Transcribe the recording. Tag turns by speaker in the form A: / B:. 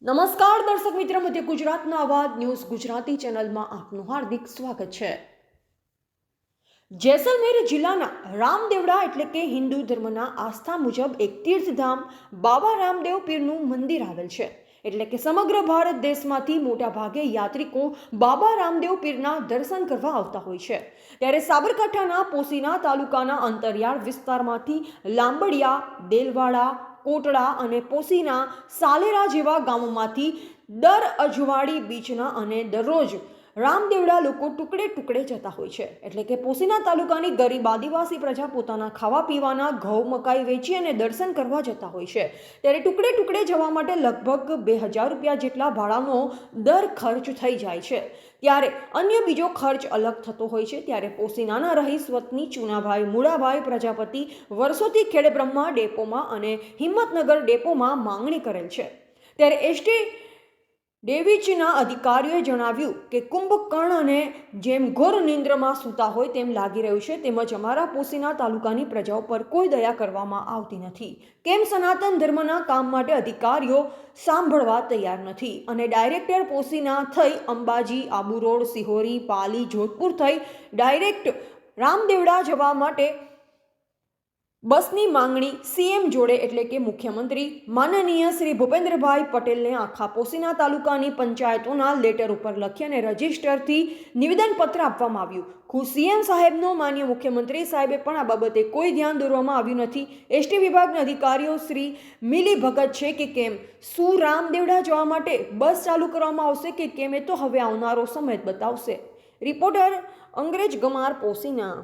A: નમસ્કાર દર્શક મિત્ર, મધ્ય ગુજરાતના અવાજ ન્યૂઝ ગુજરાતી ચેનલમાં આપનું હાર્દિક સ્વાગત છે। જેસલમેર જિલ્લાના રામદેવડા એટલે કે હિન્દુ ધર્મના આસ્થા મુજબ એક તીર્થધામ બાબા રામદેવ પીરનું મંદિર આવેલ છે। એટલે કે સમગ્ર ભારત દેશમાંથી મોટા ભાગે યાત્રિકો બાબા રામદેવ પીરના દર્શન કરવા આવતા હોય છે। ત્યારે સાબરકાંઠાના પોશીના તાલુકાના અંતરિયાળ વિસ્તારમાંથી લાંબડિયા, દેલવાડા, કોટડા અને પોશીના સાલેરા જેવા ગામોમાંથી દર અજવાળી બીચના અને દરરોજ રામદેવડા લોકો ટુકડે ટુકડે જતા હોય છે। એટલે કે પોશીના તાલુકાની ગરીબ આદિવાસી પ્રજા પોતાના ખાવા પીવાના ઘઉં મકાઈ વેચી અને દર્શન કરવા જતા હોય છે। ત્યારે ટુકડે ટુકડે જવા માટે લગભગ 2000 રૂપિયા જેટલા ભાડાનો દર ખર્ચ થઈ જાય છે। ત્યારે અન્ય બીજો ખર્ચ અલગ થતો હોય છે। ત્યારે પોશીનાના રહીશ વતની ચુનાભાઈ મુળાભાઈ પ્રજાપતિ વર્ષોથી ખેડબ્રહ્મા ડેપોમાં અને હિંમતનગર ડેપોમાં માંગણી કરેલ છે। ત્યારે એસટી ડેવિચના અધિકારીઓએ જણાવ્યું કે કુંભકર્ણ અને જેમ ઘોર નિંદ્રમાં સૂતા હોય તેમ લાગી રહ્યું છે, તેમજ અમારા પોશીના તાલુકાની પ્રજાઓ પર કોઈ દયા કરવામાં આવતી નથી। કેમ સનાતન ધર્મના કામ માટે અધિકારીઓ સાંભળવા તૈયાર નથી અને ડાયરેક્ટર પોશીના થઈ અંબાજી, આબુ રોડ, સિહોરી, પાલી, જોધપુર થઈ ડાયરેક્ટ રામદેવડા જવા માટે બસની માંગણી સીએમ જોડે એટલે કે મુખ્યમંત્રી માનનીય શ્રી ભૂપેન્દ્રભાઈ પટેલને આખા પોશીના તાલુકાની પંચાયતોના લેટર ઉપર લખી અને રજિસ્ટરથી નિવેદનપત્ર આપવામાં આવ્યું। ખુદ સીએમ સાહેબનો માન્ય મુખ્યમંત્રી સાહેબે પણ આ બાબતે કોઈ ધ્યાન દોરવામાં આવ્યું નથી। એસટી વિભાગના અધિકારીઓ શ્રી મિલી ભગત છે કે કેમ? શું રામદેવડા જવા માટે બસ ચાલુ કરવામાં આવશે કે કેમ? એ તો હવે આવનારો સમય જ બતાવશે। રિપોર્ટર અંગ્રેજ ગમાર, પોશીના।